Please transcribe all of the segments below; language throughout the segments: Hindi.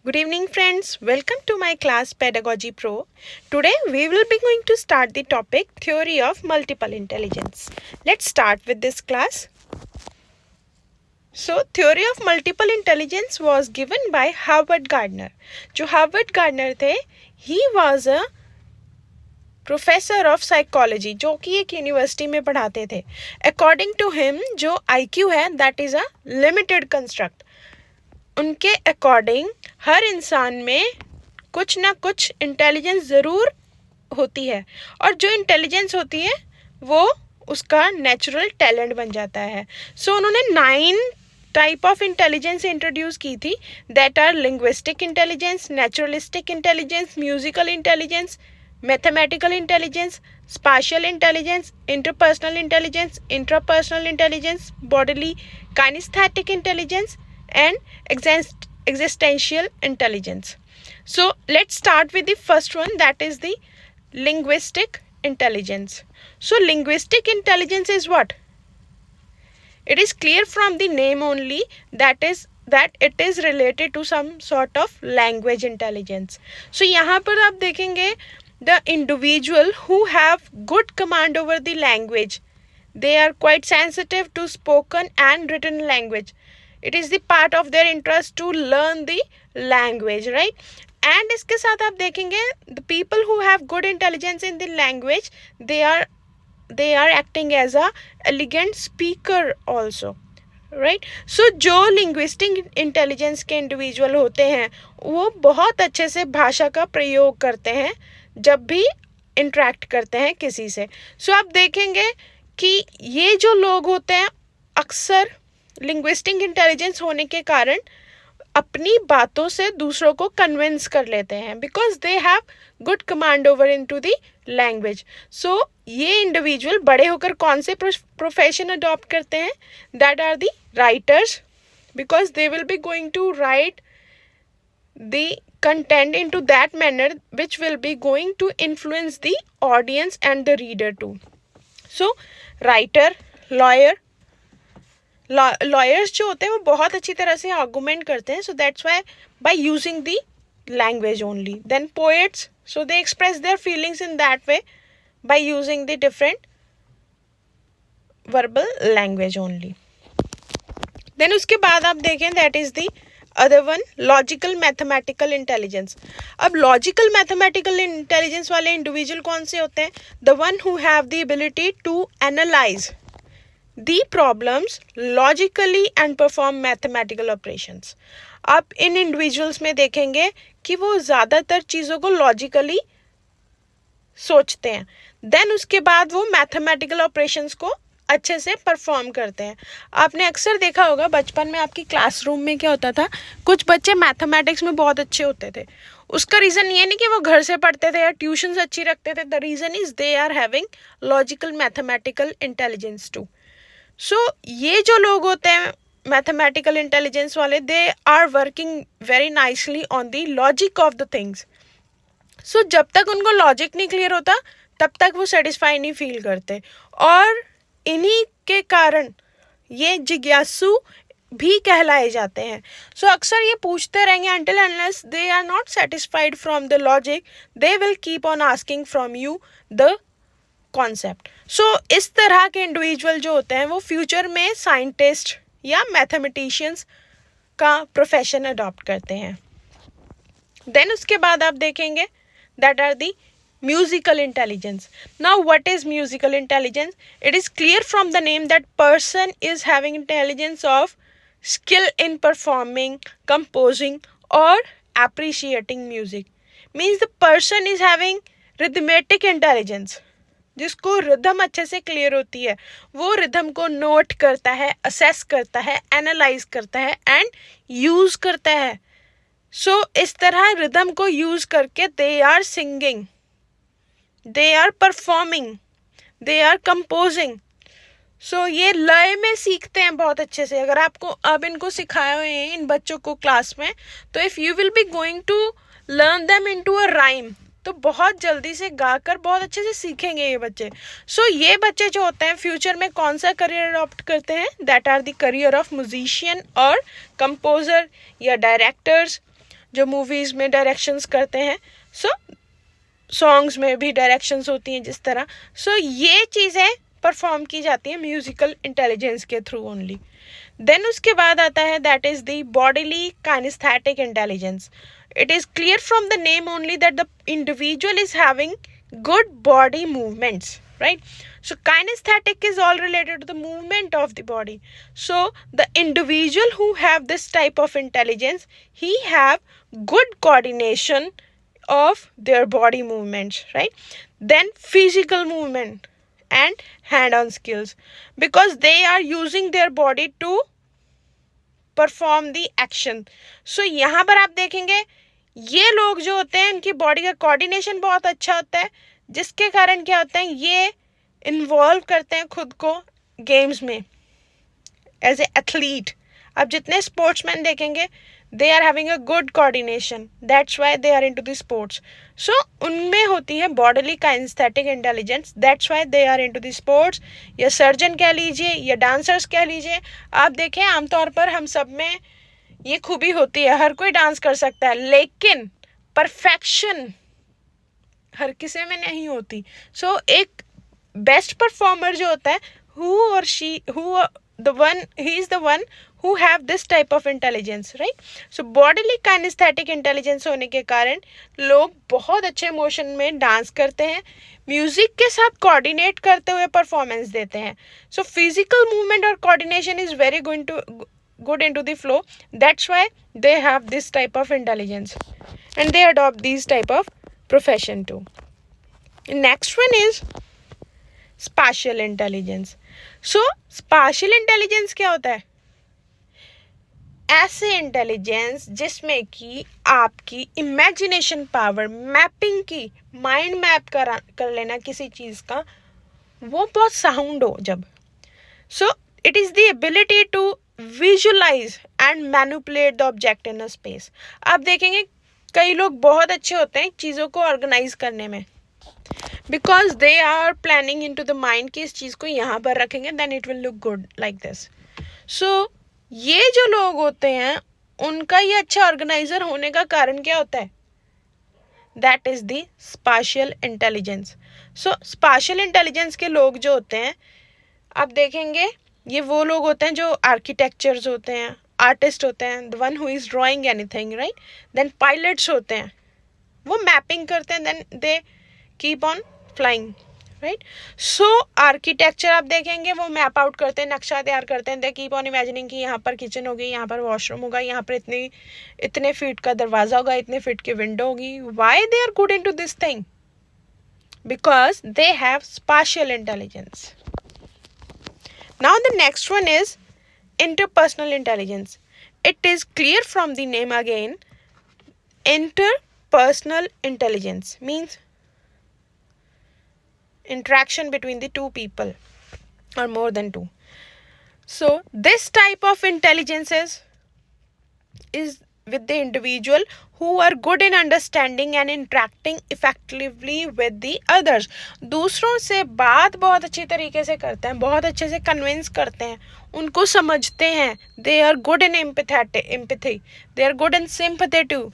Good evening, friends. Welcome to my class Pedagogy Pro. Today we will be going to start the topic Theory of Multiple Intelligence. Let's start with this class. So, Theory of Multiple Intelligence was given by Howard Gardner. जो Howard Gardner थे, he was a professor of psychology जो कि एक यूनिवर्सिटी में पढ़ाते थे. अकॉर्डिंग टू हिम जो IQ है that is a limited construct. उनके अकॉर्डिंग हर इंसान में कुछ ना कुछ इंटेलिजेंस ज़रूर होती है और जो इंटेलिजेंस होती है वो उसका नेचुरल टैलेंट बन जाता है. सो उन्होंने 9 टाइप ऑफ इंटेलिजेंस इंट्रोड्यूस की थी. That are linguistic intelligence, naturalistic intelligence, musical intelligence, mathematical intelligence, spatial intelligence, interpersonal intelligence, intrapersonal intelligence, bodily kinesthetic intelligence and existential intelligence. So let's start with the first one, that is the linguistic intelligence. So linguistic intelligence is what? It is clear from the name only that it is related to some sort of language intelligence. So यहाँ पर आप देखेंगे the individual who have good command over the language, they are quite sensitive to spoken and written language. It is the part of their interest to learn the language, right? And इसके साथ आप देखेंगे the people who have good intelligence in the language, they are acting as a elegant speaker also, right? So जो linguistic intelligence के individual होते हैं वो बहुत अच्छे से भाषा का प्रयोग करते हैं जब भी interact करते हैं किसी से. So आप देखेंगे कि ये जो लोग होते हैं अक्सर लिंग्विस्टिक इंटेलिजेंस होने के कारण अपनी बातों से दूसरों को कन्विंस कर लेते हैं because they have good command over into the language. So ये इंडिविजुअल बड़े होकर कौन से प्रोफेशन अडॉप्ट करते हैं? That are the writers, because they will be going to write the content into that manner which will be going to influence the audience and the reader too. So writer, lawyers जो होते हैं वो बहुत अच्छी तरह से आर्गुमेंट करते हैं. So that's why by using the language only. Then poets, so they express their feelings in that way by using the different verbal language only. Then उसके बाद आप देखें that is the other one, logical mathematical intelligence. अब लॉजिकल मैथमेटिकल इंटेलिजेंस वाले इंडिविजुअल कौन से होते हैं? The one who have the ability to analyze the problems logically and perform mathematical operations. आप इन इंडिविजुअल्स में देखेंगे कि वो ज़्यादातर चीज़ों को लॉजिकली सोचते हैं. देन उसके बाद वो मैथमेटिकल ऑपरेशंस को अच्छे से परफॉर्म करते हैं. आपने अक्सर देखा होगा बचपन में आपकी क्लासरूम में क्या होता था, कुछ बच्चे मैथमेटिक्स में बहुत अच्छे होते थे. उसका रीज़न ये नहीं कि वो घर से पढ़ते थे या ट्यूशन्स अच्छी रखते थे. The reason is they are having logical mathematical intelligence too. So ये जो लोग होते हैं मैथमेटिकल इंटेलिजेंस वाले, they are working very nicely on the logic of the things. So जब तक उनको लॉजिक नहीं क्लियर होता तब तक वो सेटिस्फाई नहीं फील करते और इन्हीं के कारण ये जिज्ञासु भी कहलाए जाते हैं. सो अक्सर ये पूछते रहेंगे until unless they are not satisfied from the logic, they will keep on asking from you the concept. So इस तरह के इंडिविजुअल जो होते हैं वो फ्यूचर में साइंटिस्ट या मैथमेटिशियंस का प्रोफेशन अडॉप्ट करते हैं. देन उसके बाद आप देखेंगे that are the musical intelligence. Now what is musical intelligence? It is clear from the name that person is having intelligence of skill in performing, composing और appreciating music. Means the person is having rhythmic intelligence. जिसको रिदम अच्छे से क्लियर होती है वो रिदम को नोट करता है, असेस करता है, एनालाइज करता है एंड यूज़ करता है. सो इस तरह रिदम को यूज़ करके they are singing, they are performing, they are composing. So ये लय में सीखते हैं बहुत अच्छे से. अगर आपको अब इनको सिखाए हुए हैं इन बच्चों को क्लास में, तो if you will be going to learn them into a rhyme, तो बहुत जल्दी से गाकर बहुत अच्छे से सीखेंगे ये बच्चे. सो ये बच्चे जो होते हैं फ्यूचर में कौन सा करियर अडॉप्ट करते हैं? That are the career of musician और कंपोजर या डायरेक्टर्स. जो मूवीज़ में डायरेक्शंस करते हैं, सो सॉन्ग्स में भी डायरेक्शंस होती हैं जिस तरह, सो ये चीज़ें परफॉर्म की जाती हैं म्यूजिकल इंटेलिजेंस के थ्रू ओनली. देन उसके बाद आता है that is the bodily kinesthetic intelligence. It is clear from the name only that the individual is having good body movements, right? So kinesthetic is all related to the movement of the body. So the individual who have this type of intelligence, he have good coordination of their body movements, right? Then physical movement and hand on skills, because they are using their body to perform the action. So यहाँ पर आप देखेंगे ये लोग जो होते हैं इनकी बॉडी का कोऑर्डिनेशन बहुत अच्छा होता है, जिसके कारण क्या होता है ये इन्वॉल्व करते हैं खुद को गेम्स में एज ए एथलीट. अब जितने स्पोर्ट्समैन देखेंगे they are having a good coordination, that's why they are into the sports. So उनमें होती है bodily kinesthetic intelligence, that's why they are into the sports. या सर्जन कह लीजिए या डांसर्स कह लीजिए. आप देखें आमतौर पर हम सब में ये खूबी होती है, हर कोई डांस कर सकता है, लेकिन परफेक्शन हर किसी में नहीं होती. सो एक बेस्ट परफॉर्मर जो होता है he is the one who have this type of intelligence, right? So bodily kinesthetic intelligence होने के कारण लोग बहुत अच्छे मोशन में डांस करते हैं, म्यूजिक के साथ कोऑर्डिनेट करते हुए परफॉर्मेंस देते हैं. सो फिजिकल मूवमेंट और coordination is very good into the flow, that's why they have this type of intelligence and they adopt these type of profession too. Next one is spatial intelligence. So spatial intelligence क्या होता है? ऐसे इंटेलिजेंस जिसमें कि आपकी इमेजिनेशन पावर, मैपिंग की, माइंड मैप कर लेना किसी चीज़ का, वो बहुत साउंड हो जब. So it is the ability to visualize and manipulate the object in a space. आप देखेंगे कई लोग बहुत अच्छे होते हैं चीज़ों को ऑर्गेनाइज करने में, because they are planning in to the mind कि इस चीज़ को यहाँ पर रखेंगे then it will look good like this. So ये जो लोग होते हैं उनका ये अच्छा ऑर्गेनाइजर होने का कारण क्या होता है? That is the spatial intelligence. So spatial intelligence के लोग जो होते हैं आप देखेंगे ये वो लोग होते हैं जो आर्किटेक्चर्स होते हैं, आर्टिस्ट होते हैं, the one who is drawing anything, right. Then pilots होते हैं, वो मैपिंग करते हैं, then they keep on flying, right. So architecture आप देखेंगे वो मैप आउट करते हैं, नक्शा तैयार करते हैं, दे कीप ऑन इमेजिनिंग कि यहाँ पर किचन होगी, यहाँ पर वॉशरूम होगा, यहाँ पर इतने फीट का दरवाज़ा होगा, इतने फीट की विंडो होगी. Why they are good in to this thing? Because they have spatial intelligence. Now the next one is interpersonal intelligence. It is clear from the name again. Interpersonal intelligence means interaction between the two people or more than two. So this type of intelligence is with the individual who are good in understanding and interacting effectively with the others. दूसरों से बात बहुत अच्छी तरीके से करते हैं, बहुत अच्छे से कन्विंस करते हैं, उनको समझते हैं. they are good in empathy, they are good in sympathy too.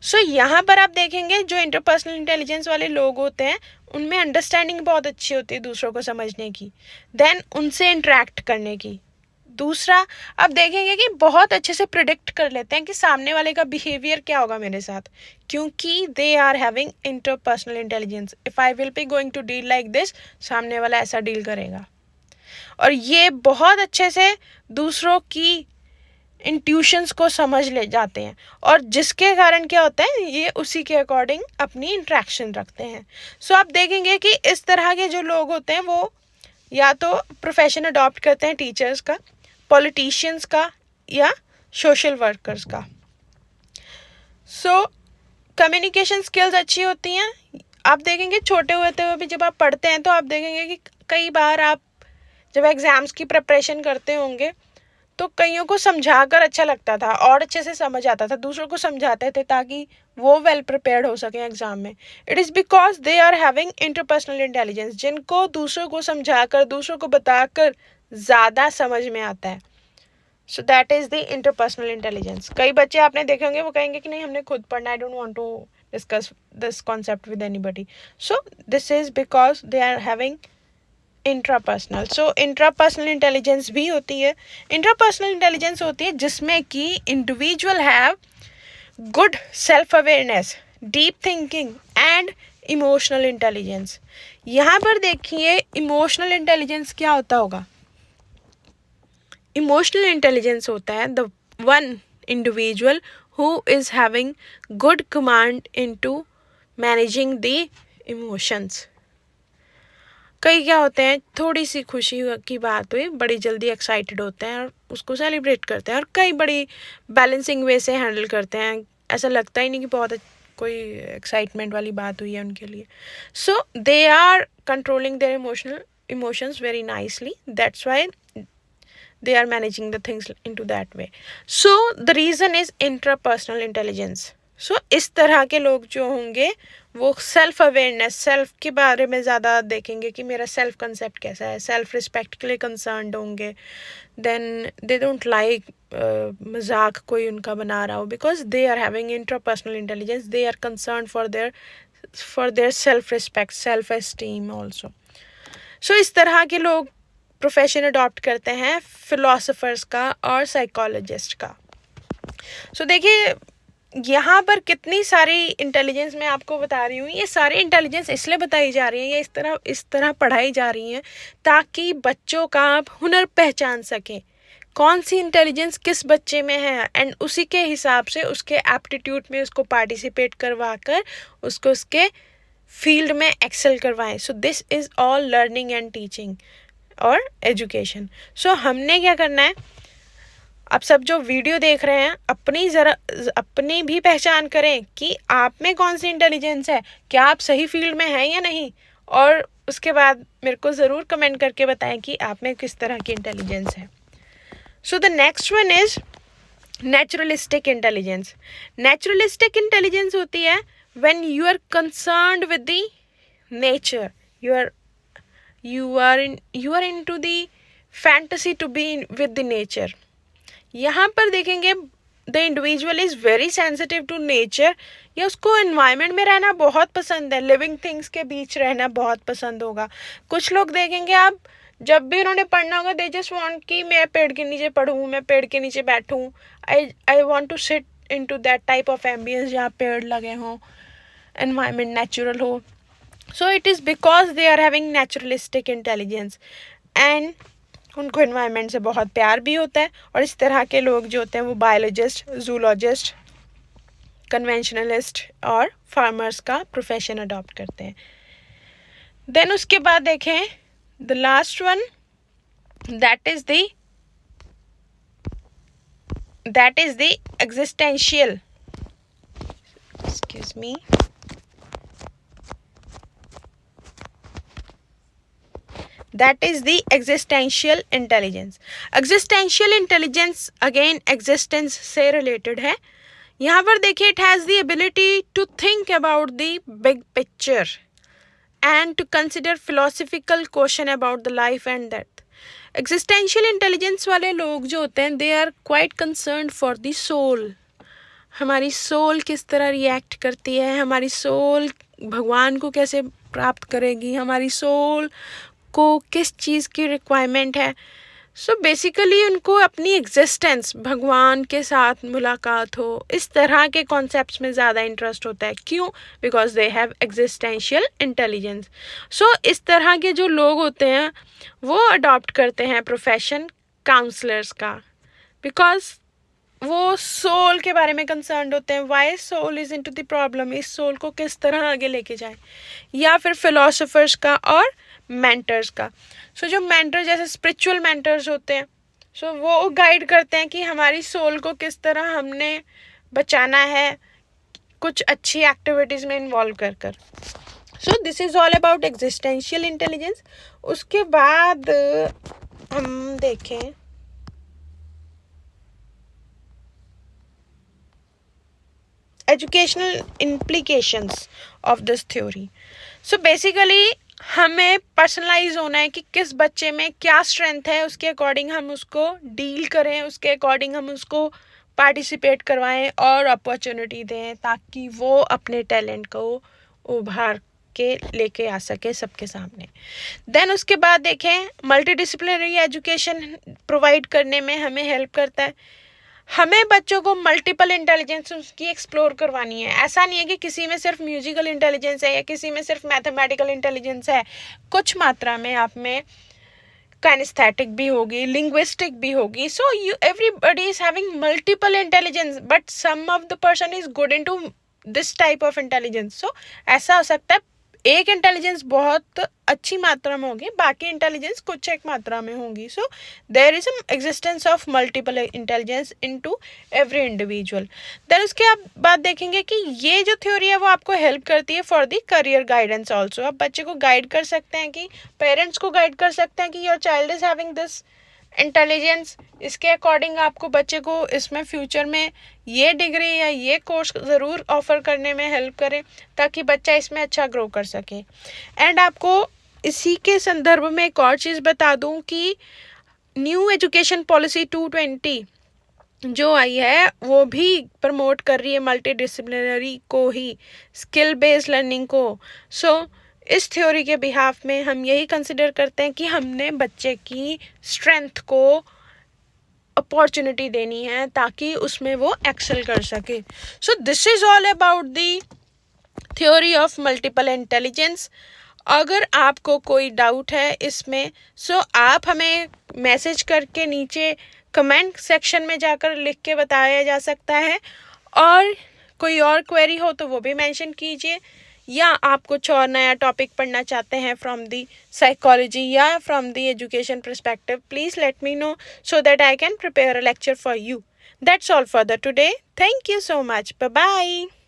सो यहाँ पर आप देखेंगे जो इंटरपर्सनल इंटेलिजेंस वाले लोग होते हैं उनमें अंडरस्टैंडिंग बहुत अच्छी होती है दूसरों को समझने की, देन उनसे इंटरेक्ट करने की. दूसरा आप देखेंगे कि बहुत अच्छे से प्रिडिक्ट कर लेते हैं कि सामने वाले का बिहेवियर क्या होगा मेरे साथ, क्योंकि they are having interpersonal intelligence. If I will be going to deal like this, सामने वाला ऐसा डील करेगा. और ये बहुत अच्छे से दूसरों की इंट्यूशंस को समझ ले जाते हैं और जिसके कारण क्या होता है ये उसी के अकॉर्डिंग अपनी इंट्रैक्शन रखते हैं. सो आप देखेंगे कि इस तरह के जो लोग होते हैं वो या तो प्रोफेशन अडॉप्ट करते हैं टीचर्स का, पॉलिटिशियंस का या सोशल वर्कर्स का. सो कम्युनिकेशन स्किल्स अच्छी होती हैं. आप देखेंगे छोटे होते हुए भी जब आप पढ़ते हैं तो आप देखेंगे कि कई बार आप जब एग्ज़ाम्स की प्रिपरेशन करते होंगे तो कईयों को समझा कर अच्छा लगता था और अच्छे से समझ आता था, दूसरों को समझाते थे ताकि वो वेल प्रिपेयर्ड हो सके एग्ज़ाम में. It is because they are having interpersonal intelligence, जिनको दूसरों को समझा कर, दूसरों को बताकर ज़्यादा समझ में आता है. So that is the interpersonal intelligence. कई बच्चे आपने देखे होंगे वो कहेंगे कि नहीं हमने खुद पढ़ना, I don't want to discuss this concept with anybody. So this is because they are having intrapersonal. So intrapersonal intelligence भी होती है. इंट्रापर्सनल इंटेलिजेंस होती है जिसमें कि individual have good self awareness, deep thinking and emotional intelligence. यहाँ पर देखिए इमोशनल इंटेलिजेंस क्या होता होगा. इमोशनल इंटेलिजेंस होता है the one individual who is having good command into managing the emotions. कई क्या होते हैं, थोड़ी सी खुशी की बात हुई बड़ी जल्दी एक्साइटेड होते हैं और उसको सेलिब्रेट करते हैं, और कई बड़ी बैलेंसिंग वे से हैंडल करते हैं. ऐसा लगता ही नहीं कि बहुत कोई एक्साइटमेंट वाली बात हुई है उनके लिए. So they are controlling their emotions very nicely. That's why they are managing the things into that way. So the reason is intrapersonal intelligence. So इस तरह के लोग जो होंगे वो सेल्फ अवेयरनेस, सेल्फ के बारे में ज़्यादा देखेंगे कि मेरा सेल्फ कंसेप्ट कैसा है, सेल्फ रिस्पेक्ट के लिए कंसर्न्ड होंगे. देन दे डोंट लाइक मजाक कोई उनका बना रहा हो, because they are having intrapersonal intelligence. They are concern for their self respect, self esteem also. So इस तरह के लोग प्रोफेशन अडॉप्ट करते हैं फिलोसोफर्स का और साइकोलॉजिस्ट का. सो देखिए यहाँ पर कितनी सारी इंटेलिजेंस मैं आपको बता रही हूँ. ये सारी इंटेलिजेंस इसलिए बताई जा रही है, ये इस तरह पढ़ाई जा रही हैं ताकि बच्चों का आप हुनर पहचान सकें, कौन सी इंटेलिजेंस किस बच्चे में है, एंड उसी के हिसाब से उसके एप्टीट्यूड में उसको पार्टिसिपेट करवा कर उसको उसके फील्ड में एक्सेल करवाएं. So this is all learning and teaching और एजुकेशन. सो हमने क्या करना है, आप सब जो वीडियो देख रहे हैं अपनी भी पहचान करें कि आप में कौन सी इंटेलिजेंस है, क्या आप सही फील्ड में हैं या नहीं, और उसके बाद मेरे को ज़रूर कमेंट करके बताएं कि आप में किस तरह की इंटेलिजेंस है. So the next one is naturalistic intelligence. Naturalistic intelligence होती है when you are concerned with the nature, you are into the fantasy to be with the nature. यहाँ पर देखेंगे the individual is very sensitive to nature, या उसको एनवायरनमेंट में रहना बहुत पसंद है, लिविंग थिंग्स के बीच रहना बहुत पसंद होगा. कुछ लोग देखेंगे आप जब भी उन्होंने पढ़ना होगा दे जस्ट वांट कि मैं पेड़ के नीचे पढूं, मैं पेड़ के नीचे बैठूं, I want to sit into that type of ambience जहाँ पेड़ लगे हों, एनवायरनमेंट नेचुरल हो. So it is because they are having naturalistic intelligence and उनको environment से बहुत प्यार भी होता है. और इस तरह के लोग जो होते हैं वो बायोलॉजिस्ट, जूलॉजिस्ट, कन्वेंशनलिस्ट और फार्मर्स का प्रोफेशन अडॉप्ट करते हैं. देन उसके बाद देखें the last one, that is the existential, excuse me, that is the existential intelligence. Existential intelligence again existence से related है. यहाँ पर देखिए it has the ability to think about the big picture and to consider philosophical question about the life and death. Existential intelligence वाले लोग जो होते हैं they are quite concerned for the soul. हमारी सोल किस तरह रिएक्ट करती है, हमारी सोल भगवान को कैसे प्राप्त करेगी, हमारी सोल को किस चीज़ की रिक्वायरमेंट है. सो बेसिकली उनको अपनी एग्जिस्टेंस, भगवान के साथ मुलाकात हो, इस तरह के कॉन्सेप्ट्स में ज़्यादा इंटरेस्ट होता है. क्यों? Because they have existential intelligence. So इस तरह के जो लोग होते हैं वो अडॉप्ट करते हैं प्रोफेशन काउंसलर्स का, बिकॉज वो सोल के बारे में कंसर्न होते हैं. Why soul is into the problem, इस सोल को किस तरह आगे लेके जाए. या फिर फिलोसोफर्स का और मेंटर्स का. सो जो मेंटर जैसे स्पिरिचुअल मेंटर्स होते हैं, सो वो गाइड करते हैं कि हमारी सोल को किस तरह हमने बचाना है कुछ अच्छी एक्टिविटीज़ में इन्वॉल्व कर कर. So this is all about existential intelligence. उसके बाद हम देखें educational implications of this theory. So basically हमें पर्सनलाइज होना है कि किस बच्चे में क्या स्ट्रेंथ है, उसके अकॉर्डिंग हम उसको डील करें, उसके अकॉर्डिंग हम उसको पार्टिसिपेट करवाएं और अपॉर्चुनिटी दें ताकि वो अपने टैलेंट को उभार के लेके आ सके सबके सामने। देन उसके बाद देखें, मल्टी डिसिप्लिनरी एजुकेशन प्रोवाइड करने में हमें हेल्प करता है। हमें बच्चों को मल्टीपल इंटेलिजेंस उसकी एक्सप्लोर करवानी है। ऐसा नहीं है कि किसी में सिर्फ म्यूजिकल इंटेलिजेंस है या किसी में सिर्फ मैथमेटिकल इंटेलिजेंस है। कुछ मात्रा में आप में काइनेस्थेटिक भी होगी, लिंग्विस्टिक भी होगी। So you everybody is having multiple intelligence but some of the person is good into this type of intelligence. So ऐसा हो सकता है एक इंटेलिजेंस बहुत अच्छी मात्रा में होगी, बाकी इंटेलिजेंस कुछ एक मात्रा में होंगी। So there is existence of multiple intelligence into every individual. Then उसके आप बात देखेंगे कि ये जो थ्योरी है वो आपको हेल्प करती है for the career guidance also. आप बच्चे को गाइड कर सकते हैं, कि पेरेंट्स को गाइड कर सकते हैं कि your child is having this intelligence, इसके अकॉर्डिंग आपको बच्चे को इसमें फ्यूचर में ये डिग्री या ये कोर्स ज़रूर ऑफर करने में हेल्प करें ताकि बच्चा इसमें अच्छा ग्रो कर सके। एंड आपको इसी के संदर्भ में एक और चीज़ बता दूं कि न्यू एजुकेशन पॉलिसी 220 जो आई है वो भी प्रमोट कर रही है मल्टी डिसिप्लिनरी को ही, स्किल बेस्ड लर्निंग को। सो इस थ्योरी के बिहाफ में हम यही कंसिडर करते हैं कि हमने बच्चे की स्ट्रेंथ को अपॉर्चुनिटी देनी है ताकि उसमें वो एक्सेल कर सके। सो this is all about the theory of multiple intelligence. अगर आपको कोई डाउट है इसमें आप हमें मैसेज करके नीचे कमेंट सेक्शन में जाकर लिख के बताया जा सकता है, और कोई और क्वेरी हो तो वो भी मेंशन कीजिए, या आप कुछ और नया टॉपिक पढ़ना चाहते हैं फ्रॉम दी साइकोलॉजी या from the education perspective, please let me know so that I can prepare a lecture for you. That's all for the today. Thank you so much. Bye bye.